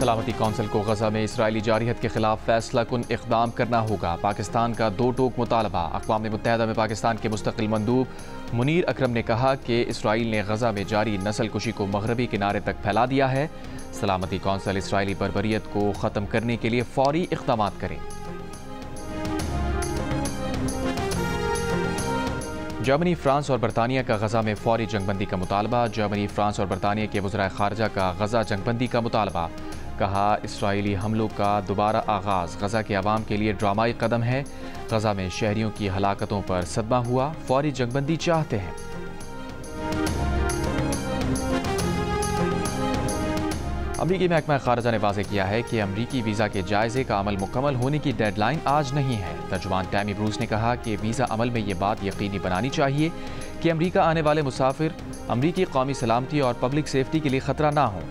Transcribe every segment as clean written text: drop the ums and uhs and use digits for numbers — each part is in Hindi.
सलामती कौंसिल को गजा में इसराइली जारहियत के खिलाफ फैसला कुन इक़दाम करना होगा। पाकिस्तान का दो टोक मुतालबा। अक़वाम मुत्तहिदा में पाकिस्तान के मुस्तक़िल मंदूब मुनीर अकरम ने कहा कि इसराइल ने गजा में जारी नस्ल कुशी को मगरबी किनारे तक फैला दिया है। सलामती कौंसिल इसराइली बर्बरियत को ख़त्म करने के लिए फ़ौरी इक़दाम करें। जर्मनी, फ्रांस और बरतानिया का गजा में फौरी जंगबंदी का मुतालबा। जर्मनी, फ्रांस और बरतानिया के वज़राए ख़ारजा का गजा जंगबंदी का मुतालबा। कहा, इसराइली हमलों का दोबारा आगाज़ गजा के अवाम के लिए ड्रामाई कदम है। गजा में शहरियों की हलाकतों पर सदमा हुआ, फौरी जंगबंदी चाहते हैं। अमरीकी महकमा ख़ारजा ने वाज़ेह किया है कि अमरीकी वीज़ा के जायज़े का अमल मुकम्मल होने की डेडलाइन आज नहीं है। तर्जुमान टैमी ब्रूस ने कहा कि वीज़ा अमल में ये बात यकीनी बनानी चाहिए कि अमरीका आने वाले मुसाफिर अमरीकी कौमी सलामती और पब्लिक सेफ्टी के लिए ख़तरा ना हो।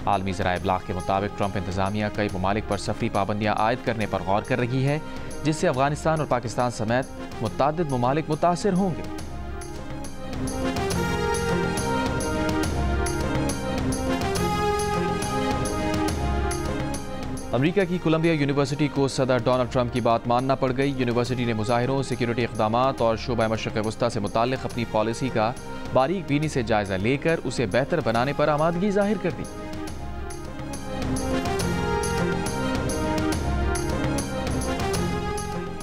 आलमी ज़राए इब्लाग के मुताबिक ट्रंप इंतज़ामिया कई ममालिक पर सफरी पाबंदियाँ आयद करने पर गौर कर रही है, जिससे अफगानिस्तान और पाकिस्तान समेत मुतअद्दिद ममालिक मुतासिर होंगे। अमेरिका की कोलंबिया यूनिवर्सिटी को सदर डोनाल्ड ट्रंप की बात मानना पड़ गई। यूनिवर्सिटी ने मुजाहिरों, सिक्योरिटी इक़दामात और शोबा मशरिक़ वस्ता से मुताल्लिक़ अपनी पॉलिसी का बारीक बीनी से जायज़ा लेकर उसे बेहतर बनाने पर आमादगी जाहिर कर दी।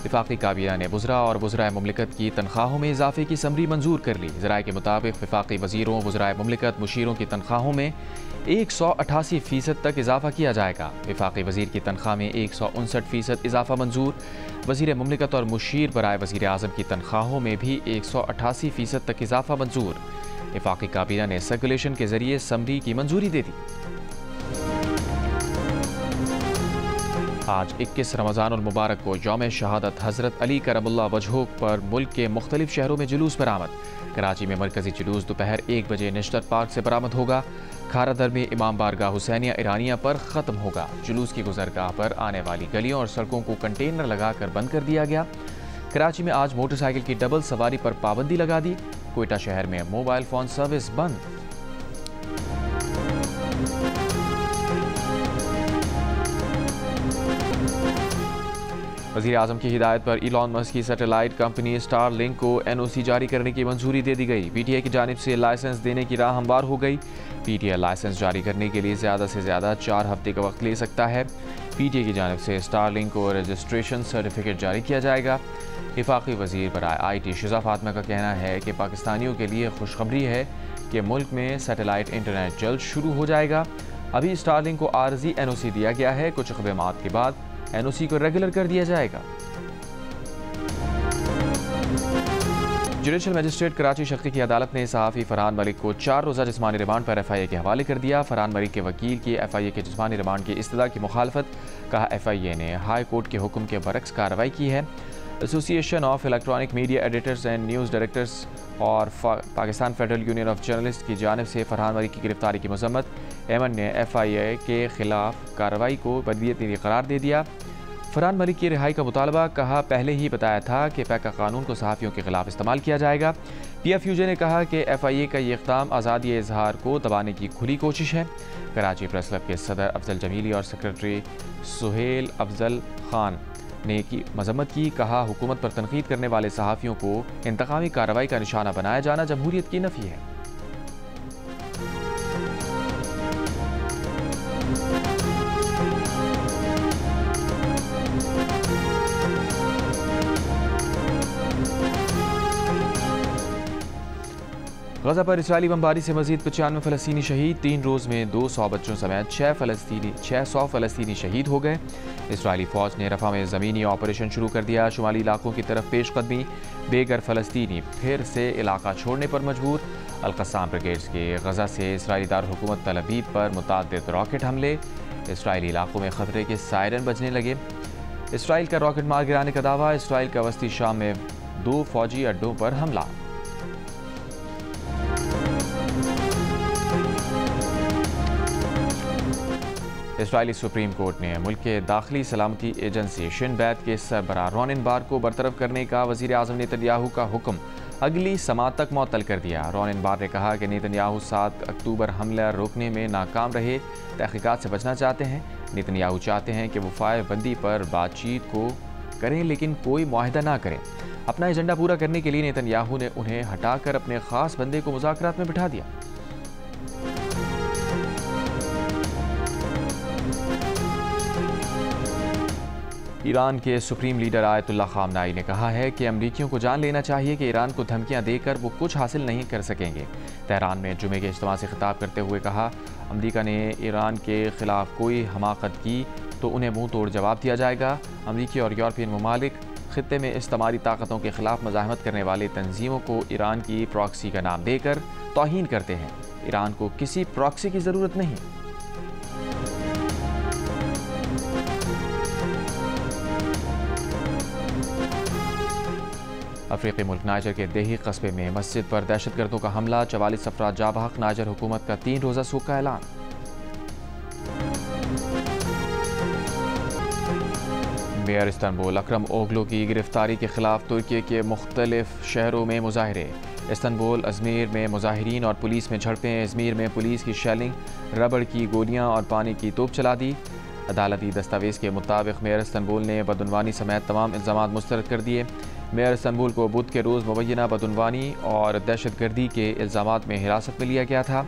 वफाकी काबीना ने वज़रा और वज़राए मुमलिकत की तनख्वाहों में इजाफे की समरी मंजूर कर ली। ज़राए के मुताबिक वफाकी वज़ीरों, वज़राए मुमलिकत, मुशीरों की तनख्वाहों में 188% तक इजाफा किया जाएगा। वफाकी वज़ीर की तनख्वाह में 159% इजाफा मंजूर। वज़ीर मुमलिकत और मुशीर बराए वज़ीर आज़म की तनख्वाहों में भी 188% तक इजाफा मंजूर। वफाकी काबीना ने सर्कुलेशन के जरिए समरी की मंजूरी दे दी। आज 21 रमज़ान और मुबारक को यौम शहादत हज़रत अली करमुल्लाह वजहो पर मुल्क के मुख्तलिफ शहरों में जुलूस बरामद। कराची में मरकजी जुलूस दोपहर 1 बजे नेशनल पार्क से बरामद होगा। खारादर में इमाम बारगाह हुसैनिया ईरानिया पर ख़त्म होगा। जुलूस की गुजरगाह पर आने वाली गलियों और सड़कों को कंटेनर लगाकर बंद कर दिया गया। कराची में आज मोटरसाइकिल की डबल सवारी पर पाबंदी लगा दी। कोयटा शहर में मोबाइल फ़ोन सर्विस बंद। वज़ीर आज़म की हिदायत पर इलॉन मस्क की सैटेलाइट कंपनी स्टारलिंक को NOC जारी करने की मंजूरी दे दी गई। PTI की जानिब से लाइसेंस देने की राह हमवार हो गई। PTI लाइसेंस जारी करने के लिए ज़्यादा से ज़्यादा 4 हफ्ते का वक्त ले सकता है। PTI की जानिब से स्टारलिंक को रजिस्ट्रेशन सर्टिफिकेट जारी किया जाएगा। वफाकी वज़ीर बराए IT शिज़ा फातिमा का कहना है कि पाकिस्तानियों के लिए खुशखबरी है कि मुल्क में सैटेलाइट इंटरनेट जल्द शुरू हो जाएगा। अभी स्टारलिंक को आर्जी NOC दिया गया है। कुछ इक़दामात के बाद NOC को रेगुलर कर दिया जाएगा। जुडिशल मजिस्ट्रेट कराची शक्ति की अदालत ने सहाफ़ी फरहान मलिक को 4 रोज़ा जिस्मानी रिमांड पर FIA के हवाले कर दिया। फरहान मलिक के वकील की FIA के जिस्मानी रिमांड की इस्तदा की मुखालफत। कहा, FIA ने हाई कोर्ट के हुक्म के बरक्स कार्रवाई की है। Association of electronic media editors and news directors और Pakistan federal union of journalist की जानिब से फरहान मलिक की गिरफ्तारी की मजम्मत। एमन ने FIA के खिलाफ कार्रवाई को बदनीयती करार दे दिया। फरहान मलिक की रिहाई का मुतालबा। कहा, पहले ही बताया था कि पैका कानून को सहाफ़ियों के खिलाफ इस्तेमाल किया जाएगा। PFUJ ने कहा कि FIA का ये इक़दाम आज़ादी इज़हार को दबाने की खुली कोशिश है। कराची प्रेस क्लब के सदर अफजल जमीली और सेक्रेटरी सुहेल अफजल खान ने की मजम्मत की। कहा, हुकूमत पर तनकीद करने वाले सहाफ़ियों को इंतकामी कार्रवाई का निशाना बनाया जाना जमहूरियत की नफ़ी है। गजा पर इसराइली बमबारी से मजीद 95 फ़लस्तीनी शहीद। 3 रोज़ में 200 बच्चों समेत 600 फ़लस्तीनी शहीद हो गए। इसराइली फ़ौज ने रफ़ा में ज़मीनी ऑपरेशन शुरू कर दिया। शुमाली इलाकों की तरफ पेशकदमी। बेघर फ़लस्तीनी फिर से इलाका छोड़ने पर मजबूर। अल-क़स्साम ब्रिगेड्स के गजा से इसराइली दारुल-हुकूमत तल अबीब पर मुतअद्दिद रॉकेट हमले। इसराइली इलाकों में ख़तरे के सायरन बजने लगे। इसराइल का रॉकेट मार गिराने का दावा। इसराइल का वस्ती शाम में 2 फ़ौजी अड्डों पर हमला। इसराइली सुप्रीम कोर्ट ने मुल्क के दाखिली सलामती एजेंसी शिन बैत के सरबराह रोनिन बार को बरतरफ करने का वज़ीर आज़म नेतन्याहू का हुक्म अगली समात तक मुअत्तल कर दिया। रोनिन बार ने कहा कि नेतन्याहू 7 अक्टूबर हमला रोकने में नाकाम रहे, तहकीकात से बचना चाहते हैं। नेतन्याहू चाहते हैं कि वो फायर बंदी पर बातचीत को करें लेकिन कोई मुआहदा ना करें। अपना एजेंडा पूरा करने के लिए नेतन्याहू ने उन्हें हटाकर अपने खास बंदे को मुज़ाकरात में बिठा दिया। ईरान के सुप्रीम लीडर आयतुल्लाह खामनाई ने कहा है कि अमरीकियों को जान लेना चाहिए कि ईरान को धमकियां देकर वो कुछ हासिल नहीं कर सकेंगे। तेहरान में जुमे के इज्तिमा से खिताब करते हुए कहा, अमरीका ने ईरान के खिलाफ कोई हमाकत की तो उन्हें मुंह तोड़ जवाब दिया जाएगा। अमरीकी और यूरोपियन ममालिक खित्ते में इस्तेमारी ताकतों के खिलाफ मज़ाहमत करने वाले तंजीमों को ईरान की प्रॉक्सी का नाम देकर तौहीन करते हैं। ईरान को किसी प्रॉक्सी की ज़रूरत नहीं। अफ्रीकी मुल्क नाइजर के देही कस्बे में मस्जिद पर दहशतगर्दों का हमला, 44 अफराद जा बहक। नाइजर हुकूमत का 3 रोज़ा सूख का ऐलान। मेयर इस्तांबुल अकरम ओगलू की गिरफ्तारी के खिलाफ तुर्की के मुख्तलिफ शहरों में मुजाहरे। इस्तांबुल, अजमेर में मुजाहिरीन और पुलिस में झड़पें। अजमेर में पुलिस की शेलिंग, रबड़ की गोलियां और पानी की तोप चला दी। अदालती दस्तावेज़ के मुताबिक मेयर इस्तांबुल ने बदउनवानी समेत तमाम इल्ज़ामात मुस्तरद कर दिए। मेयर इस्तांबुल को बुध के रोज़ मुबैना बदउनवानी और दहशतगर्दी के इल्ज़ामात में हिरासत में लिया गया था।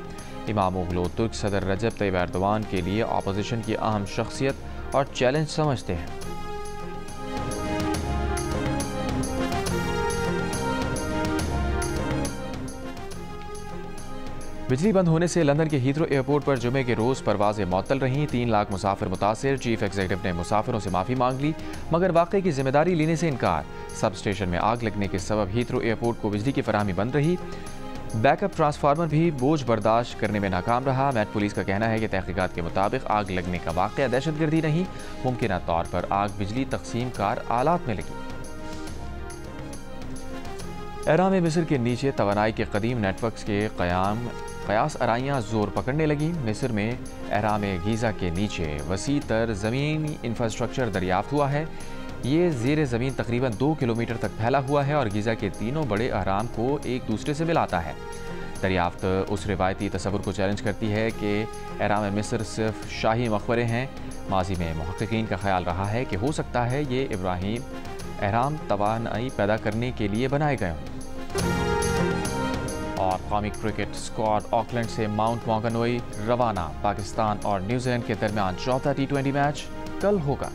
इमाम ओगलू तुर्क सदर रजब तैयब एर्दोगान के लिए अपोजिशन की अहम शख्सियत और चैलेंज समझते हैं। बिजली बंद होने से लंदन के हीथ्रो एयरपोर्ट पर जुमे के रोज़ परवाज़ें मअतल रहीं। 3 लाख मुसाफिर मुतासिर। चीफ एग्जीक्यूटिव ने मुसाफिरों से माफ़ी मांग ली मगर वाक़े की जिम्मेदारी लेने से इनकार। सब स्टेशन में आग लगने के सबब हीथ्रो एयरपोर्ट को बिजली की फराहमी बंद रही। बैकअप ट्रांसफार्मर भी बोझ बर्दाश्त करने में नाकाम रहा। मेट पुलिस का कहना है कि तहकीकात के मुताबिक आग लगने का वाक़या दहशतगर्दी नहीं, मुमकिन तौर पर आग बिजली तकसीम कार आलात में लगी। एहराम मिस्र के नीचे तवानाई के कदीम नेटवर्क्स के कयास आराइयाँ जोर पकड़ने लगी। मिस्र में एहराम गीज़ा के नीचे वसी तर ज़मीनी इंफ्रास्ट्रक्चर दरियाफ्त हुआ है। ये ज़ेर ज़मीन तकरीबन 2 किलोमीटर तक फैला हुआ है और गीज़ा के तीनों बड़े अहराम को एक दूसरे से मिलाता है। दरियाफ्त उस रिवायती तस्वुर को चैलेंज करती है कि एहराम मिस्र सिर्फ शाही मकबरे हैं। माजी में मुहक्किकीन का ख्याल रहा है कि हो सकता है ये इब्राहिम एहराम तवानाई पैदा करने के लिए बनाए गए हों। और कौमी क्रिकेट स्क्वाड ऑकलैंड से माउंट मॉन्गनोई रवाना। पाकिस्तान और न्यूजीलैंड के दरमियान चौथा T20 मैच कल होगा।